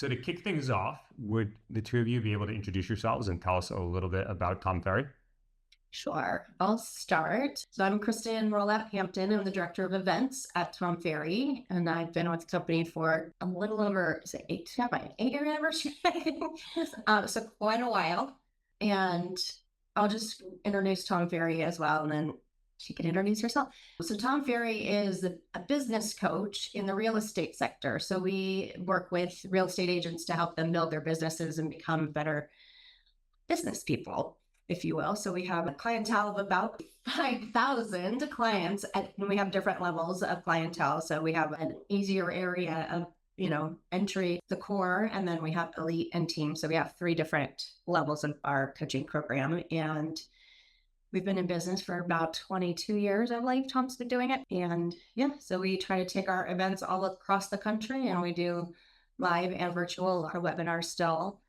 So to kick things off, would the two of you be able to introduce yourselves and tell us a little bit about Tom Ferry? Sure. I'll start. So I'm Kristen Rolapp-Hampton. I'm the director of events at Tom Ferry, and I've been with the company for a little over, is it 8-year anniversary? So quite a while. And I'll just introduce Tom Ferry as well, and then she can introduce herself. So Tom Ferry is a business coach in the real estate sector. So we work with real estate agents to help them build their businesses and become better business people, if you will. So we have a clientele of about 5,000 clients, and we have different levels of clientele. So we have an easier area of, entry, the core, and then we have elite and team. So we have 3 different levels of our coaching program. And we've been in business for about 22 years, I believe Tom's been doing it. And so we try to take our events all across the country, and we do live and virtual, our webinars still.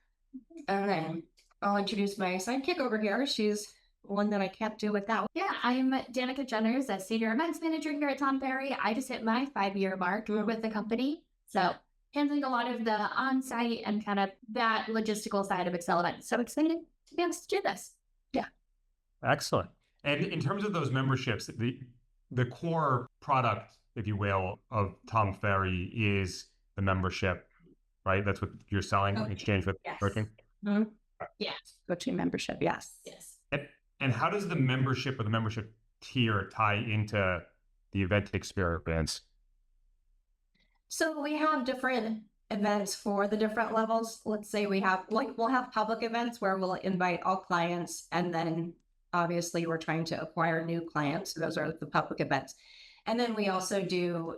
And then I'll introduce my sidekick over here. She's one that I can't do without. Yeah, I'm Danica Jenners, a senior events manager here at Tom Ferry. I just hit my 5-year mark with the company. So handling a lot of the on-site and kind of that logistical side of Accelevents. So excited to be able to do this. Yeah. Excellent. And in terms of those memberships, the core product, if you will, of Tom Ferry is the membership, right? That's what you're selling in exchange with coaching? Mm-hmm. Yes. Coaching membership, yes. And how does the membership or the membership tier tie into the event experience? So we have different events for the different levels. Let's say we'll have public events where we'll invite all clients, and then obviously we're trying to acquire new clients. So those are the public events. And then we also do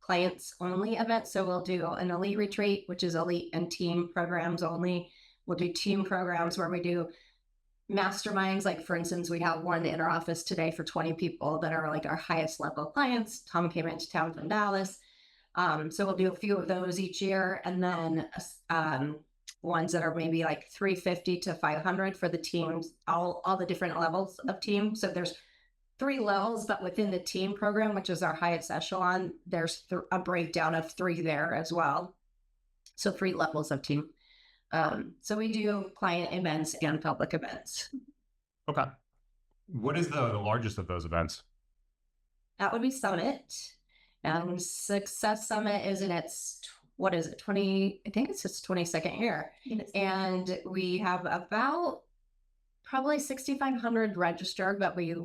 clients only events. So we'll do an elite retreat, which is elite and team programs only. We'll do team programs where we do masterminds. Like, for instance, we have one in our office today for 20 people that are like our highest level clients. Tom came into town from Dallas. So we'll do a few of those each year. And then ones that are maybe like 350 to 500 for the teams, all the different levels of team. So there's 3 levels, but within the team program, which is our highest echelon, there's a breakdown of 3 there as well. So 3 levels of team. So we do client events and public events. Okay. What is the largest of those events? That would be Summit. And Success Summit is in its, what is it, 20, I think it's its 22nd year. Yes. And we have about probably 6,500 registered, but we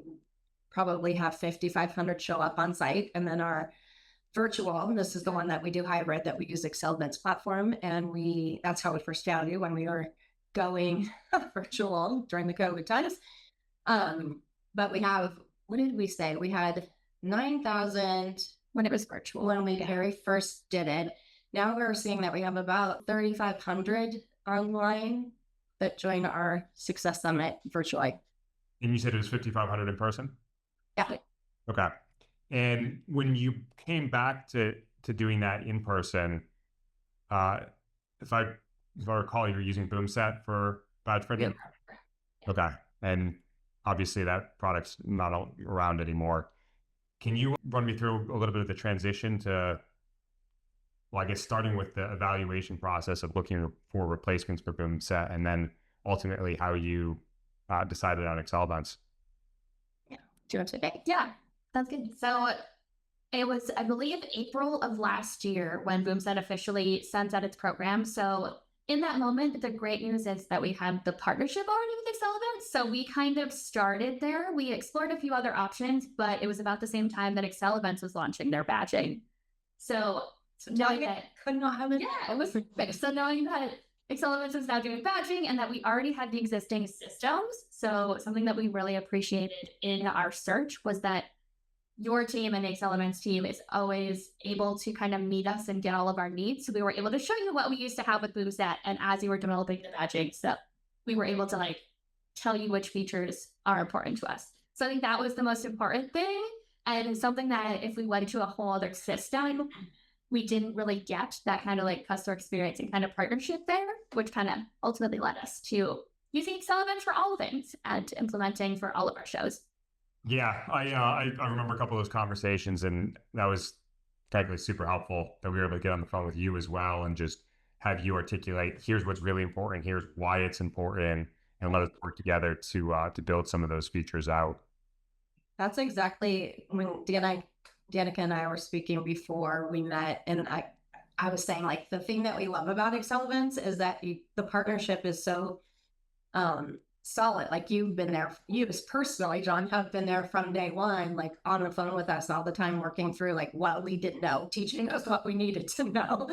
probably have 5,500 show up on site. And then our virtual, this is the one that we do hybrid, that we use Accelevents platform. And that's how we first found you, when we were going virtual during the COVID times. But we have, what did we say? We had 9,000 when it was virtual, when we very first did it. Now we're seeing that we have about 3,500 online that joined our Success Summit virtually. And you said it was 5,500 in person? Yeah. Okay. And when you came back to doing that in person, if I recall, you're using BoomSet for badge printing? Yeah. Okay. And obviously that product's not around anymore. Can you run me through a little bit of the transition to, well, I guess starting with the evaluation process of looking for replacements for BoomSet, and then ultimately how you decided on Accelevents? Yeah. Do you want to say? Yeah. Sounds good. So it was, I believe, April of last year when BoomSet officially sent out its program. So in that moment, the great news is that we had the partnership already with Accelevents. So we kind of started there. We explored a few other options, but it was about the same time that Accelevents was launching their badging. So knowing that could not have it. Yeah, it was so knowing that Accelevents is now doing badging and that we already had the existing systems. So something that we really appreciated in our search was that your team and the Accelevents team is always able to kind of meet us and get all of our needs. So we were able to show you what we used to have with BoomSet, and as you were developing the badging, so we were able to tell you which features are important to us. So I think that was the most important thing, and something that if we went to a whole other system, we didn't really get that kind of customer experience and kind of partnership there, which kind of ultimately led us to using Accelevents for all things and implementing for all of our shows. Yeah, I remember a couple of those conversations, and that was frankly super helpful that we were able to get on the phone with you as well and just have you articulate, here's what's really important, here's why it's important, and let us work together to build some of those features out. That's exactly when Danica and I were speaking before we met, and I was saying, like, the thing that we love about Accelevents is that the partnership is so solid. Like, you've been there, you personally, John, have been there from day one, like on the phone with us all the time, working through like what we didn't know, teaching us what we needed to know.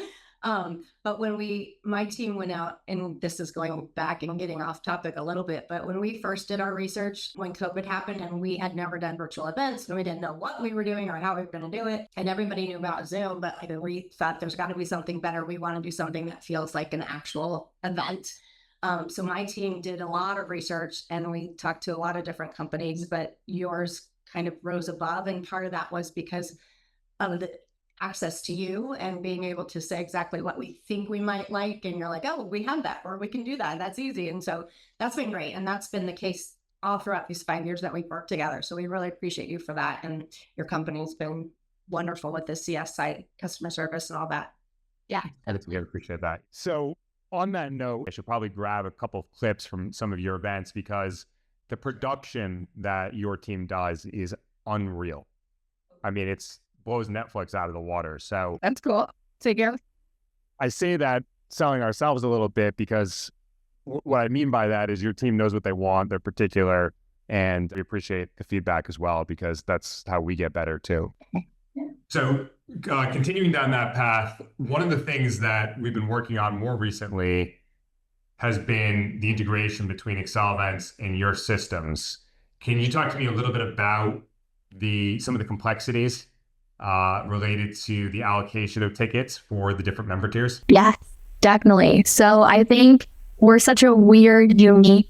But when my team went out, and this is going back and getting off topic a little bit, but when we first did our research, when COVID happened and we had never done virtual events and we didn't know what we were doing or how we were going to do it, and everybody knew about Zoom, but like, we thought there's got to be something better. We want to do something that feels like an actual event. So my team did a lot of research and we talked to a lot of different companies, but yours kind of rose above. And part of that was because of the access to you and being able to say exactly what we think we might like. And you're like, oh, we have that, or we can do that. That's easy. And so that's been great. And that's been the case all throughout these 5 years that we've worked together. So we really appreciate you for that. And your company's been wonderful with the CS side, customer service and all that. Yeah. I appreciate that. So on that note, I should probably grab a couple of clips from some of your events because the production that your team does is unreal. I mean, it's blows Netflix out of the water. So That's cool. Take care. I say that selling ourselves a little bit because what I mean by that is your team knows what they want, they're particular, and we appreciate the feedback as well because that's how we get better too. So continuing down that path, one of the things that we've been working on more recently has been the integration between Accelevents and your systems. Can you talk to me a little bit about some of the complexities related to the allocation of tickets for the different member tiers? Yes, definitely. So I think we're such a weird, unique,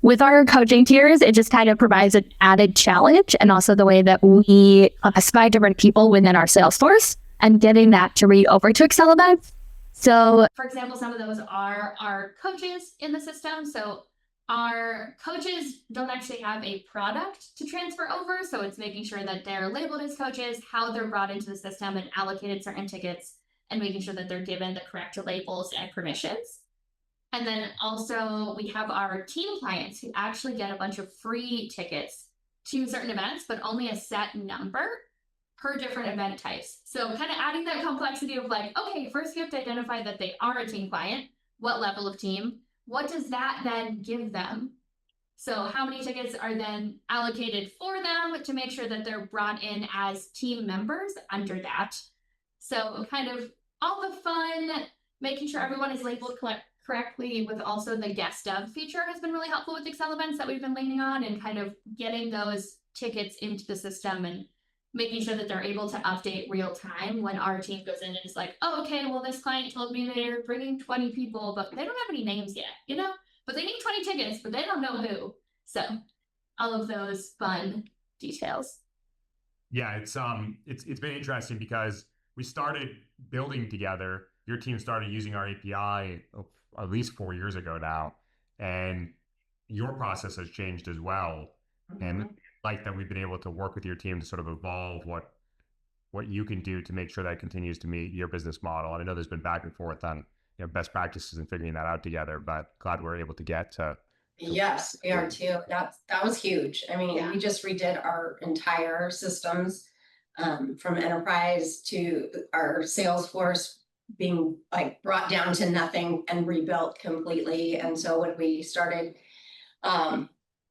with our coaching tiers, it just kind of provides an added challenge, and also the way that we classify different people within our Salesforce and getting that to read over to Accelevents. So, for example, some of those are our coaches in the system. So our coaches don't actually have a product to transfer over. So it's making sure that they're labeled as coaches, how they're brought into the system and allocated certain tickets, and making sure that they're given the correct labels and permissions. And then also we have our team clients who actually get a bunch of free tickets to certain events, but only a set number per different event types. So kind of adding that complexity of like, okay, first we have to identify that they are a team client, what level of team, what does that then give them? So how many tickets are then allocated for them to make sure that they're brought in as team members under that. So kind of all the fun, making sure everyone is labeled correctly, with also the guest of feature has been really helpful with Accelevents that we've been leaning on, and kind of getting those tickets into the system and making sure that they're able to update real time when our team goes in and is like, oh, okay, well, this client told me they're bringing 20 people, but they don't have any names yet, but they need 20 tickets, but they don't know who. So all of those fun details. Yeah, it's been interesting because we started building together. Your team started using our API at least 4 years ago now, and your process has changed as well. Mm-hmm. And like that, we've been able to work with your team to sort of evolve what you can do to make sure that continues to meet your business model. And I know there's been back and forth on best practices and figuring that out together, but glad we're able to get to. Yes, we are too. That was huge. I mean, we just redid our entire systems, from enterprise to our Salesforce being like brought down to nothing and rebuilt completely. And so when we started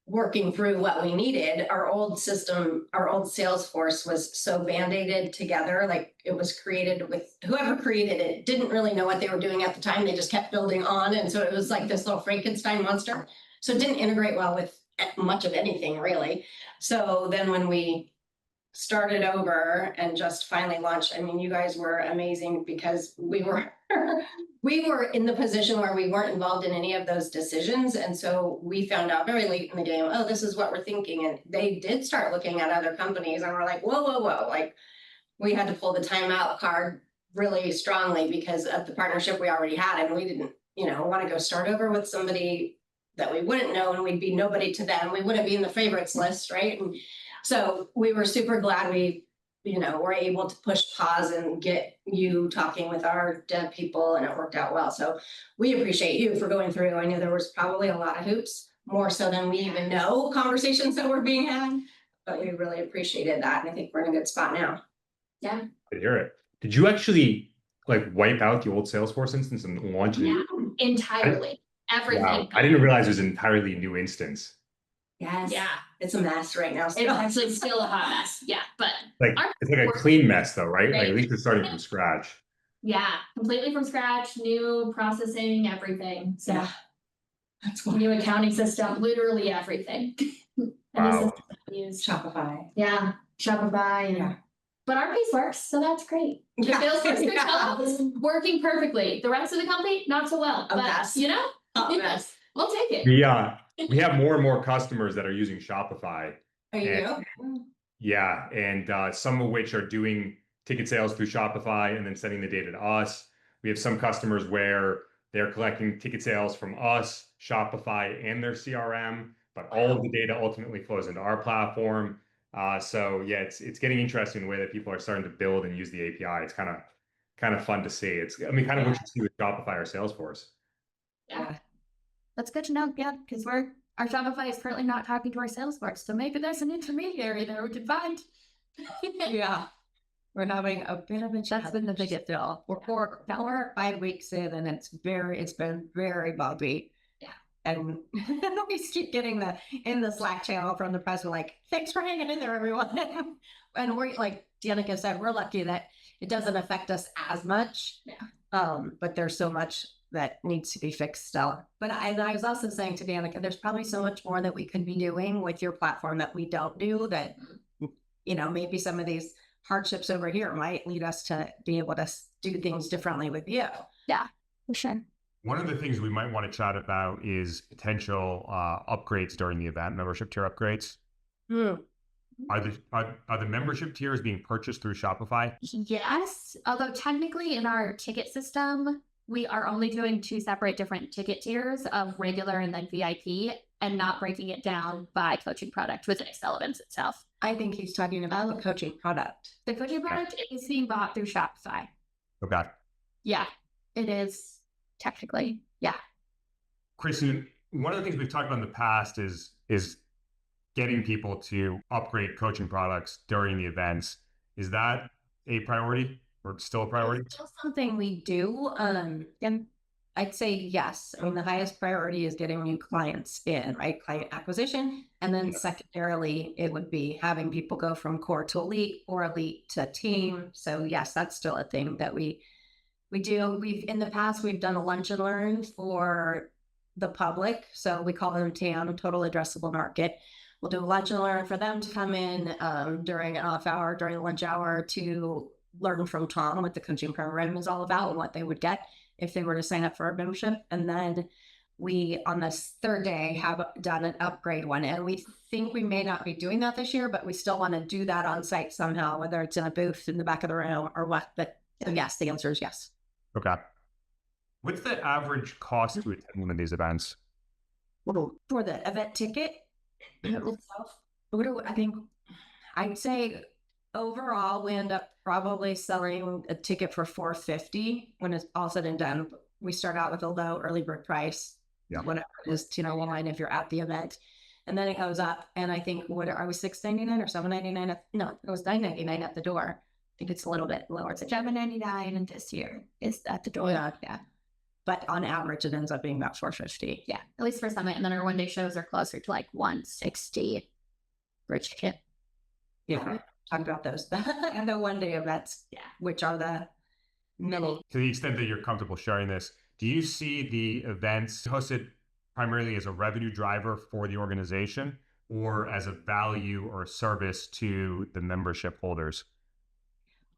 working through what we needed, our old system, our old Salesforce was so band-aided together. Like, it was created with whoever created it didn't really know what they were doing at the time. They just kept building on. And so it was like this little Frankenstein monster. So it didn't integrate well with much of anything, really. So then when we started over and just finally launched, I mean, you guys were amazing because we were in the position where we weren't involved in any of those decisions. And so we found out very late in the game, oh, this is what we're thinking. And they did start looking at other companies and we're like, whoa. Like, we had to pull the timeout card really strongly because of the partnership we already had. And we didn't, want to go start over with somebody that we wouldn't know, and we'd be nobody to them. We wouldn't be in the favorites list, right? And so we were super glad we we're able to push pause and get you talking with our dev people, and it worked out well. So we appreciate you for going through. I know there was probably a lot of hoops, more so than we even know, conversations that were being had, but we really appreciated that. And I think we're in a good spot now. Yeah. I hear it. Did you actually like wipe out the old Salesforce instance and launch it? Yeah, entirely. Everything. Wow. I didn't realize it was an entirely new instance. Yes. Yeah. It's a mess right now. It's actually still a hot mess. Yeah. But It's like a clean mess though, right? Like at least it's starting from scratch. yeah, completely from scratch, new processing, everything. So Yeah. That's new accounting system, literally everything. And Wow. this is used. Shopify. Yeah, Shopify. And, Yeah. But our piece works, so that's great. The Yeah. Salesforce is working perfectly. The rest of the company, not so well. A But mess. yes, we'll take it. We have more and more customers that are using Shopify. Are you? Yeah, and some of which are doing ticket sales through Shopify and then sending the data to us. We have some customers where they're collecting ticket sales from us, Shopify, and their CRM, but all of the data ultimately flows into our platform. So yeah, it's getting interesting the way that people are starting to build and use the API. It's kind of fun to see. Kind of what you see with Shopify or Salesforce. Yeah. That's good to know. Yeah, because our Shopify is currently not talking to our Salesforce, so maybe there's an intermediary there we can find. Yeah. We're having a bit of a that's been the biggest deal. Now we're 5 weeks in, and it's been very bumpy. Yeah. And we keep getting in the Slack channel from the press. We're like, thanks for hanging in there, everyone. And we're like Danica said, we're lucky that it doesn't affect us as much. Yeah. But there's so much that needs to be fixed still. But I was also saying to Danica, there's probably so much more that we could be doing with your platform that we don't do, that, maybe some of these hardships over here might lead us to be able to do things differently with you. Yeah, for sure. One of the things we might want to chat about is potential upgrades during the event, membership tier upgrades. Are the membership tiers being purchased through Shopify? Yes, although technically in our ticket system, we are only doing 2 separate different ticket tiers of regular and then VIP, and not breaking it down by coaching product within Accelevents itself. I think he's talking about the coaching product. The coaching product is being bought through Shopify. Okay. Yeah, it is technically. Yeah. Kristen, one of the things we've talked about in the past is getting people to upgrade coaching products during the events. Is that a priority or still a priority? It's still something we do. And I'd say yes. I mean, the highest priority is getting new clients in, right? Client acquisition. And then secondarily, it would be having people go from core to elite or elite to team. So yes, that's still a thing that we do. In the past, we've done a lunch and learn for the public. So we call them TAM, total addressable market. We'll do a lunch and learn for them to come in during an off hour, during the lunch hour, to learn from Tom what the coaching program is all about and what they would get if they were to sign up for a membership. And then we, on this third day, have done an upgrade one. And we think we may not be doing that this year, but we still want to do that on site somehow, whether it's in a booth in the back of the room or what. But yes, the answer is yes. Okay. What's the average cost to attend one of these events? For the event ticket itself, I think I'd say overall we end up probably selling a ticket for $450 when it's all said and done. We start out with a low early bird price, whatever it is, line if you're at the event, and then it goes up. And I think I was $6.99 or $7.99? No, it was $9.99 at the door. I think it's a little bit lower. It's like $7.99, and this year is at the door. Yeah. But on average, it ends up being about $450. Yeah, at least for Summit. And then our one-day shows are closer to like $160 for a ticket. Yeah, talk about those. And the one-day events, which are the middle. To the extent that you're comfortable sharing this, do you see the events hosted primarily as a revenue driver for the organization or as a value or a service to the membership holders?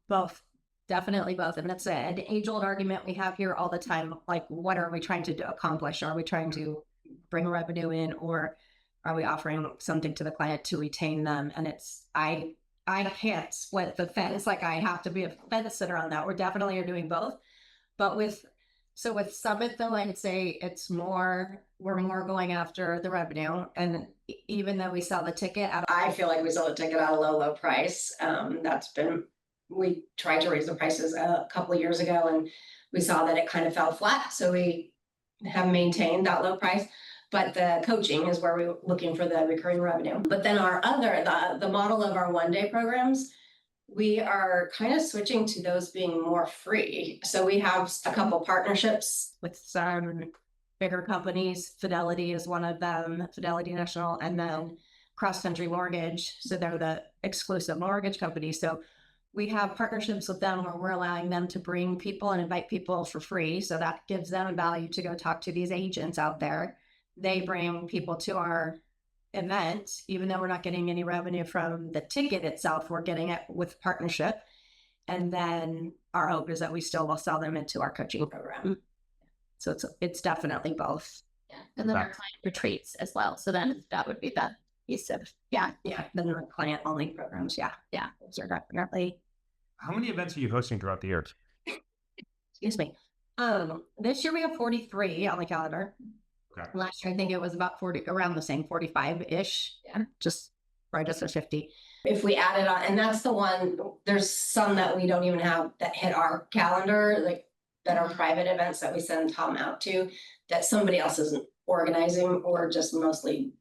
Both. Definitely both. And that's an age-old argument we have here all the time. Like, what are we trying to accomplish? Are we trying to bring revenue in, or are we offering something to the client to retain them? And I can't split the fence. Like, I have to be a fence sitter on that. We definitely are doing both. But with So with Summit, though, I'd say we're more going after the revenue. And even though we sell the ticket at, I feel like we sold a ticket at a low price. We tried to raise the prices a couple of years ago and we saw that it kind of fell flat. So we have maintained that low price. But the coaching is where we're looking for the recurring revenue. But then the model of our one-day programs, we are kind of switching to those being more free. So we have a couple partnerships with some bigger companies. Fidelity is one of them, Fidelity National, and then Cross Country Mortgage. So they're the exclusive mortgage company. So we have partnerships with them where we're allowing them to bring people and invite people for free. So that gives them a value to go talk to these agents out there. They bring people to our event, even though we're not getting any revenue from the ticket itself, we're getting it with partnership. And then our hope is that we still will sell them into our coaching program. So it's definitely both. Yeah. And then our client retreats as well. So then that would be the piece of, yeah. Then the client only programs. Yeah. Those are definitely. How many events are you hosting throughout the year? Excuse me. This year we have 43 on the calendar. Okay. Last year I think it was about 40, around the same, 45-ish. Yeah. Just right just at 50. If we add it on, and that's the one, there's some that we don't even have that hit our calendar, like that are private events that we send Tom out to, that somebody else isn't organizing or just mostly,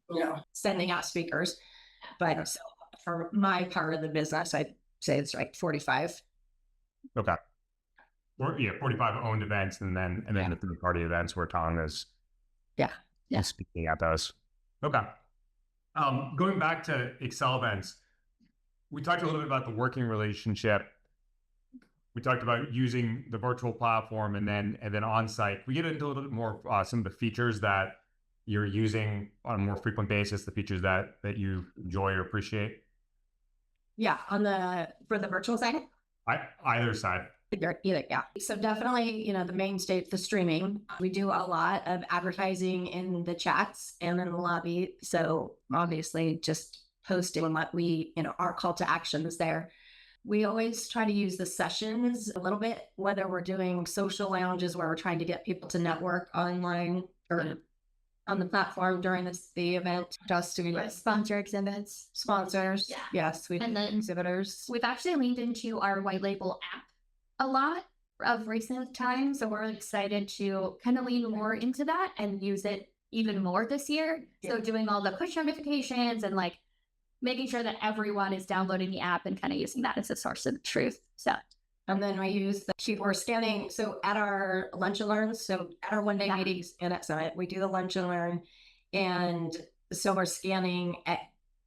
sending out speakers. But so for my part of the business, I'd say it's like 45. Okay. 45 owned events, and then the third party events where Tom is speaking at those. Okay. Going back to Accelevents, we talked a little bit about the working relationship. We talked about using the virtual platform and then on-site. We get into a little bit more some of the features that you're using on a more frequent basis, the features that you enjoy or appreciate. Yeah, for the virtual side? Either side. Either, yeah. So definitely, the mainstay, the streaming. We do a lot of advertising in the chats and in the lobby. So obviously just posting what our call to action is there. We always try to use the sessions a little bit, whether we're doing social lounges where we're trying to get people to network online or on the platform during the event, just to be sponsor exhibits. Sponsors. Yeah. Yes, we have exhibitors. We've actually leaned into our white label app a lot of recent times. So we're excited to kind of lean more into that and use it even more this year. Yeah. So doing all the push notifications and making sure that everyone is downloading the app and kind of using that as a source of truth. So, and then we use the QR scanning. So at our lunch and learns, so at our one-day meetings and at Summit, we do the lunch and learn. And so we're scanning at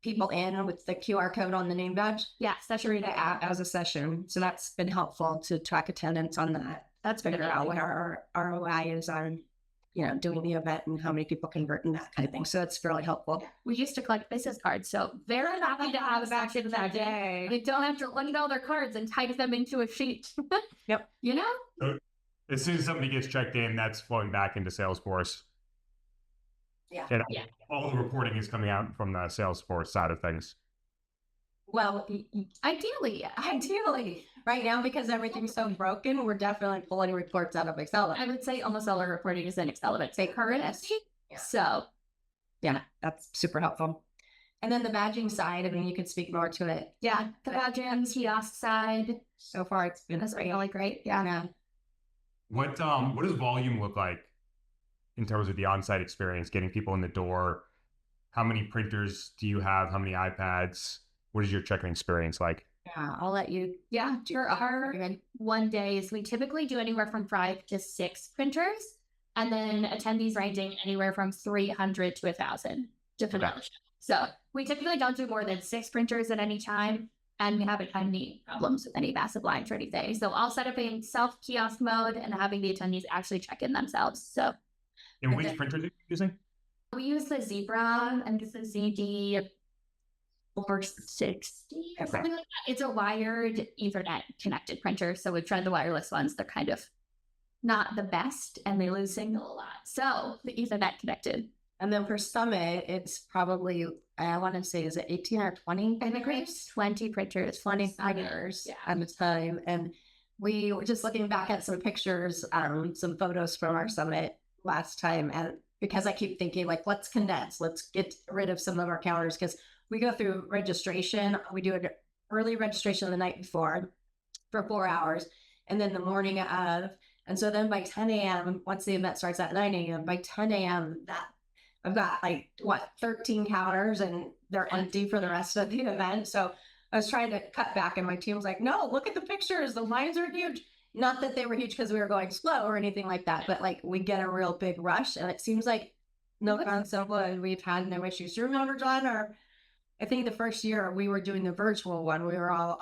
people in with the QR code on the name badge. Yeah, session the app as a session. So that's been helpful to track attendance on that. That's figure out what our ROI is on, doing the event and how many people convert and that kind of thing. So it's really helpful. We used to collect business cards, so very happy to have back in that day. They don't have to look at all their cards and type them into a sheet. Yep. So as soon as somebody gets checked in, that's flowing back into Salesforce. Yeah. And all the reporting is coming out from the Salesforce side of things. Well, ideally, right now, because everything's so broken, we're definitely pulling reports out of Excel. I would say almost all our reporting is in Accelevents. Say current. Yeah. So, yeah, that's super helpful. And then the badging side, you could speak more to it. Yeah, the badging kiosk side. So far, it's been really great. Yeah. What does volume look like in terms of the on-site experience, getting people in the door? How many printers do you have? How many iPads? What is your checking experience like? Yeah, I'll let you. Yeah, for our one days, we typically do anywhere from 5 to 6 printers, and then attendees ranging anywhere from 300 to 1,000 different. Okay. So we typically don't do more than 6 printers at any time, and we haven't had any problems with any massive lines or anything. So I'll set up in self-kiosk mode and having the attendees actually check in themselves. So, and which printers are you using? We use the Zebra and the ZD 460, something like that. It's a wired Ethernet connected printer. So we've tried the wireless ones. They're kind of not the best and they lose signal a lot. So the Ethernet connected. And then for Summit, it's probably, I want to say, is it 18 or 20? I think we have 20 printers, 20 printers at a time. And We were just looking back at some pictures, some photos from our summit last time. And because I keep thinking, like, let's condense, let's get rid of some of our calendars, because we go through registration. We do an early registration the night before for 4 hours, and then the morning of. And so then by 10 a.m., once the event starts at 9 a.m., by 10 a.m., that I've got 13 calendars, and they're empty for the rest of the event. So I was trying to cut back, and my team was like, no, look at the pictures. The lines are huge. Not that they were huge because we were going slow or anything like that, but we get a real big rush. And it seems like no so good. We've had no issues. Do you remember, John, I think the first year we were doing the virtual one, we were all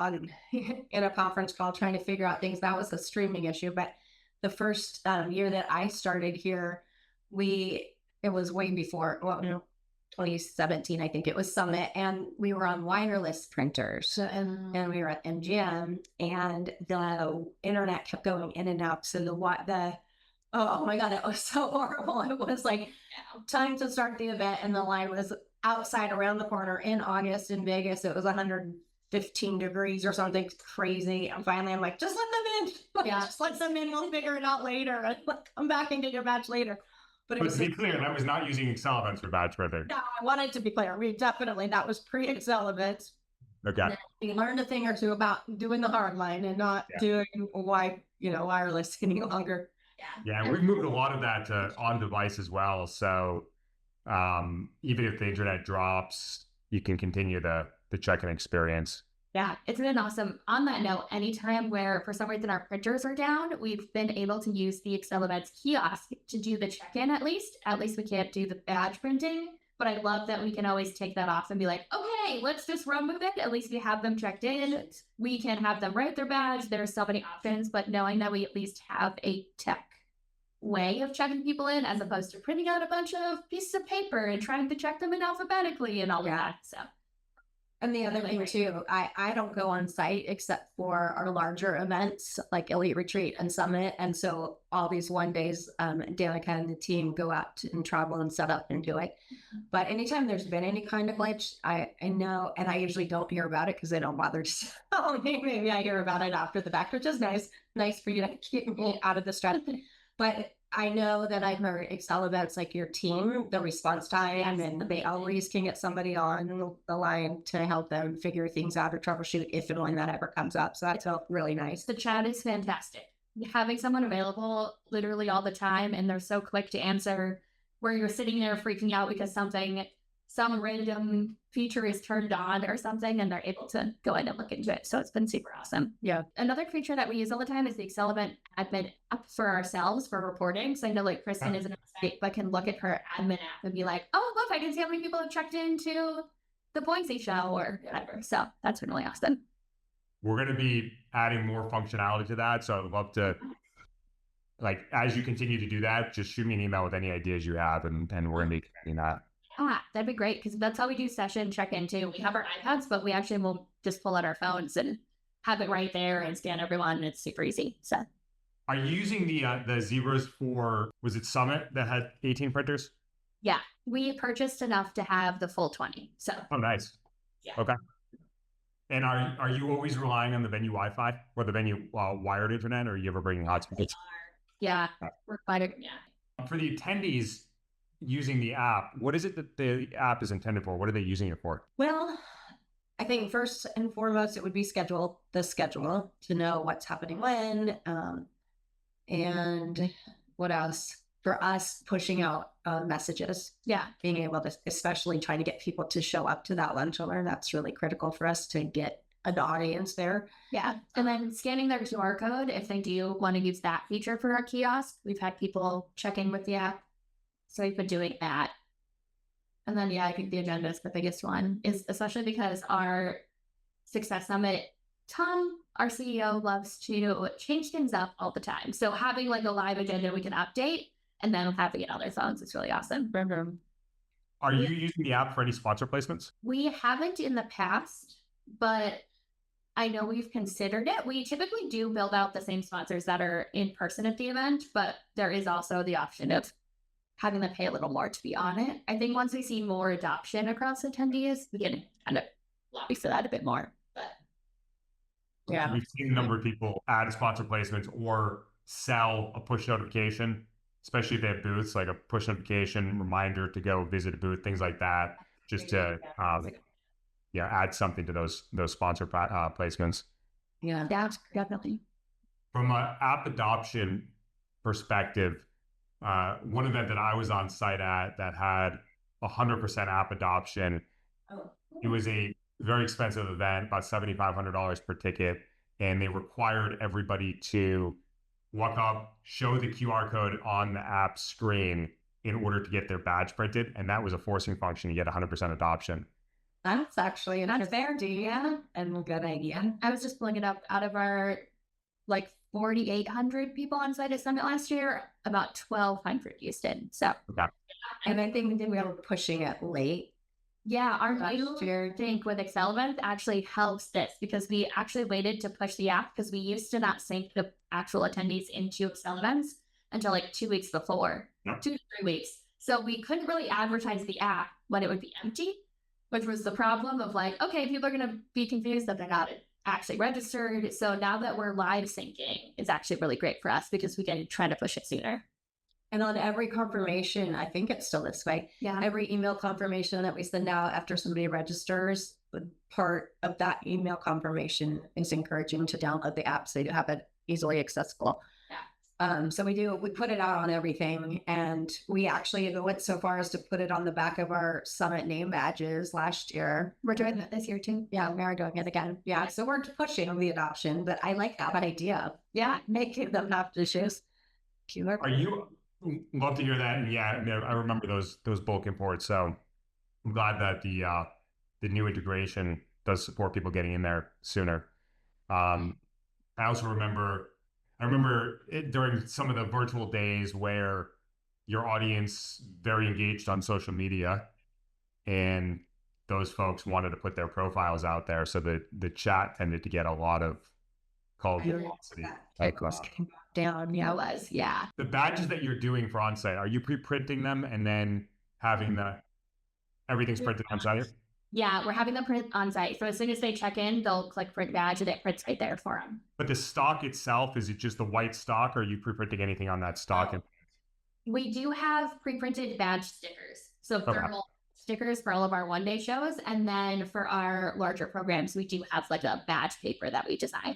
in a conference call trying to figure out things. That was a streaming issue. But the first year that I started here, it was way before, 2017, I think it was Summit, and we were on wireless printers, and we were at MGM, and the internet kept going in and out. So oh my God, it was so horrible. It was time to start the event, and the line was outside around the corner in August in Vegas. It was 115 degrees or something crazy. And finally, I'm like, just let them in. Just let them in. We'll figure it out later. Come back and get your badge later. But to be clear, that was not using Accelevents for badge printing. No, I wanted to be clear. That was pre-Accelevents. Okay. We learned a thing or two about doing the hard line and not doing wireless any longer. Yeah, we've moved a lot of that to on device as well. So even if the internet drops, you can continue the check-in experience. Yeah, it's been awesome. On that note, anytime where for some reason our printers are down, we've been able to use the Accelevents kiosk to do the check-in at least. At least we can't do the badge printing, but I love that we can always take that off and be like, okay, let's just run with it. At least we have them checked in. We can have them write their badge. There's so many options, but knowing that we at least have a tech way of checking people in as opposed to printing out a bunch of pieces of paper and trying to check them in alphabetically and all that. So. And the other thing too, I don't go on site except for our larger events like Elite Retreat and Summit. And so all these one days, Danica and the team go out and travel and set up and do it. But anytime there's been any kind of glitch, I know, and I usually don't hear about it because they don't bother to tell me. Maybe I hear about it after the fact, which is nice for you to keep me out of the stress. But I know that I've heard Accelevents, like your team, the response time, and they always can get somebody on the line to help them figure things out or troubleshoot if and when that ever comes up. So that's really nice. The chat is fantastic. Having someone available literally all the time, and they're so quick to answer, where you're sitting there freaking out because some random feature is turned on or something, and they're able to go in and look into it. So it's been super awesome. Yeah. Another feature that we use all the time is the Accelevent admin app for ourselves for reporting. So I know Kristen isn't on site, but can look at her admin app and be like, oh, look, I can see how many people have checked into the Boise show or whatever. So that's been really awesome. We're going to be adding more functionality to that. So I'd love to, as you continue to do that, just shoot me an email with any ideas you have, and we're going to be expanding that. That'd be great, because that's how we do session check-in too. We have our iPads, but we actually will just pull out our phones and have it right there and scan everyone, and it's super easy. So, are you using the Zeros for, was it Summit that had 18 printers? Yeah, we purchased enough to have the full 20. So. Oh, nice. Yeah. Okay. And are you always relying on the venue Wi-Fi or the venue wired internet, or are you ever bringing hotspots? Yeah, we're quite. Yeah. For the attendees using the app, what is it that the app is intended for? What are they using it for? Well, I think first and foremost, it would be the schedule to know what's happening when, and what else? For us, pushing out messages. Yeah. Being able to, especially trying to get people to show up to that lunch and learn. That's really critical for us to get an audience there. Yeah. And then scanning their QR code if they do want to use that feature for our kiosk. We've had people checking with the app. So we've been doing that. And then, I think the agenda is the biggest one, is especially because our Success Summit, Tom, our CEO, loves to change things up all the time. So having a live agenda we can update, and then having it on their phones is really awesome. Are you using the app for any sponsor placements? We haven't in the past, but I know we've considered it. We typically do build out the same sponsors that are in person at the event, but there is also the option of having them pay a little more to be on it. I think once we see more adoption across attendees, we can kind of lobby for that a bit more. But Yeah. We've seen a number of people add sponsor placements or sell a push notification, especially if they have booths, like a push notification reminder to go visit a booth, things like that, just to add something to those sponsor placements. Yeah. Yeah, definitely. From an app adoption perspective, one event that I was on site at that had 100% app adoption, it was a very expensive event, about $7,500 per ticket, and they required everybody to walk up, show the QR code on the app screen in order to get their badge printed, and that was a forcing function to get 100% adoption. That's actually an unfair idea and a good idea. I was just pulling it up. Out of our like 4,800 people on site at Summit last year, about 1,200 used it. So, Okay. And I think we were pushing it late. yeah, our Last new year. thing with Accelevents actually helps this because we actually waited to push the app because we used to not sync the actual attendees into Accelevents until like 2 weeks before, Yep. 2 to 3 weeks. So we couldn't really advertise the app when it would be empty, which was the problem of like, okay, people are going to be confused that they're not actually registered. So now that we're live syncing, it's actually really great for us because we can try to push it sooner. And on every confirmation, I think it's still this way. Yeah. Every email confirmation that we send out after somebody registers, part of that email confirmation is encouraging to download the app so you have it easily accessible. So we put it out on everything, and we actually even went so far as to put it on the back of our Summit name badges last year. We're doing that this year too. Yeah, we are doing it again. Yeah, so we're pushing the adoption, but I like that idea. Yeah, making them have to choose. Are you love to hear that? And yeah, I mean, I remember those bulk imports. So I'm glad that the new integration does support people getting in there sooner. I also remember it during some of the virtual days where your audience very engaged on social media, and those folks wanted to put their profiles out there, so the chat tended to get a lot of call velocity. It was down. Yeah, It was, yeah. The badges that you're doing for onsite, are you pre-printing them and then having everything's printed on site? Yeah, we're having them print on site. So as soon as they check in, they'll click print badge and it prints right there for them. But the stock itself, is it just the white stock, or are you pre-printing anything on that stock? We do have pre-printed badge stickers. So thermal stickers for all of our one-day shows. And then for our larger programs, we do have like a badge paper that we design.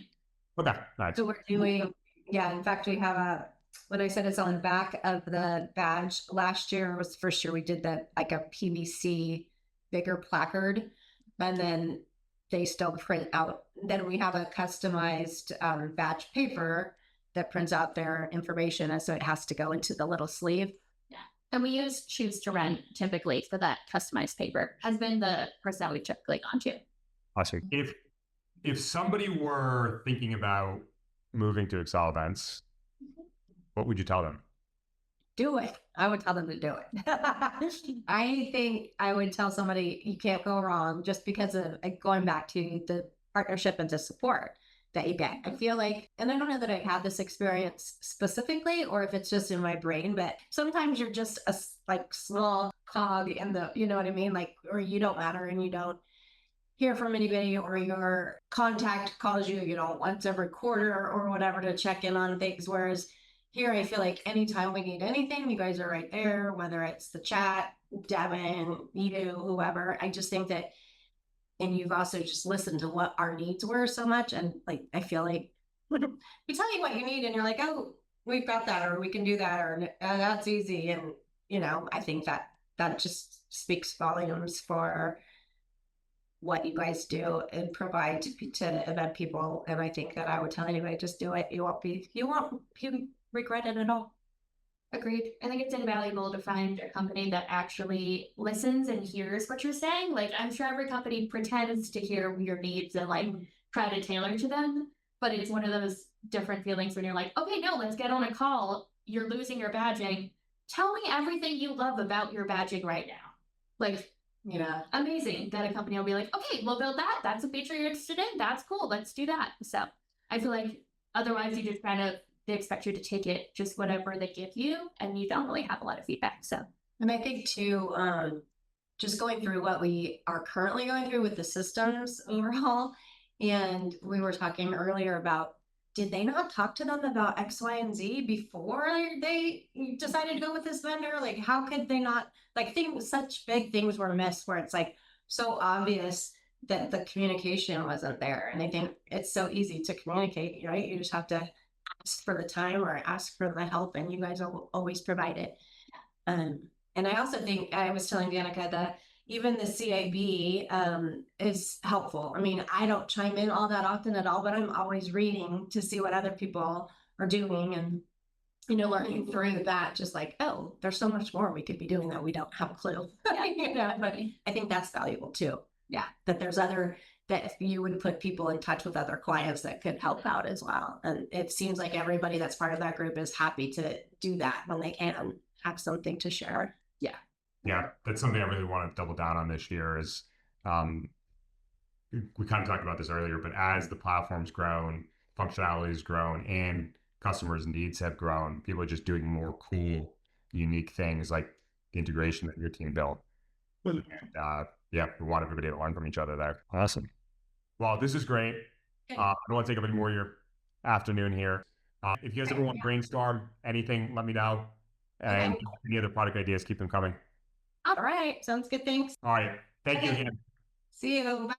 Okay, nice. So we're doing, yeah, in fact, we have what I said is on the back of the badge. Last year was the first year we did that, like a PVC bigger placard, and then they still print out. Then we have a customized badge paper that prints out their information, and so it has to go into the little sleeve. Yeah, and we use Choose to Rent typically for that customized paper. Has been the person that we've typically gone to. Awesome. If somebody were thinking about moving to Accelevents, what would you tell them? Do it. I would tell them to do it. I think I would tell somebody you can't go wrong just because of going back to the partnership and the support that you get. I feel like, and I don't know that I've had this experience specifically or if it's just in my brain, but sometimes you're just a like small cog in the, you know what I mean? Like, or you don't matter and you don't hear from anybody, or your contact calls you, you know, once every quarter or whatever to check in on things. Whereas here, I feel like anytime we need anything, you guys are right there, whether it's the chat, Devin, you, whoever. I just think that, and you've also just listened to what our needs were so much. And like, I feel like we tell you what you need and you're like, oh, we've got that, or we can do that, or that's easy. And, you know, I think that just speaks volumes for what you guys do and provide to event people. And I think that I would tell anybody, just do it. You won't regret it at all. Agreed. I think it's invaluable to find a company that actually listens and hears what you're saying. Like, I'm sure every company pretends to hear your needs and like try to tailor to them, but it's one of those different feelings when you're like, okay, no, let's get on a call. You're losing your badging. Tell me everything you love about your badging right now. Like, Yeah. Amazing that a company will be like, okay, we'll build that. That's a feature you're interested in. That's cool. Let's do that. So I feel like otherwise you just they expect you to take it just whatever they give you, and you don't really have a lot of feedback. So, and I think too, just going through what we are currently going through with the systems overhaul, And we were talking earlier about, did they not talk to them about X, Y, and Z before they decided to go with this vendor? Like, how could they not, like, such big things were missed where it's like so obvious that the communication wasn't there. And I think it's so easy to communicate, right? You just have to ask for the time or ask for the help, and you guys will always provide it. And I also think, I was telling Danica that even the CIB is helpful. I mean, I don't chime in all that often at all, but I'm always reading to see what other people are doing, and learning through that, just like, oh, there's so much more we could be doing that we don't have a clue. But I think that's valuable too. Yeah, that if you would put people in touch with other clients that could help out as well. And it seems like everybody that's part of that group is happy to do that when they can have something to share. Yeah, that's something I really want to double down on this year is, we kind of talked about this earlier, but as the platform's grown, functionality has grown, and customers' needs have grown, people are just doing more cool, unique things like the integration that your team built. And yeah, we want everybody to learn from each other there. Awesome. Well, this is great. I don't want to take up any more of your afternoon here. If you guys ever want to brainstorm anything, let me know. And any other product ideas, keep them coming. All right. Sounds good. Thanks. All right. Thank you again. See you. Bye.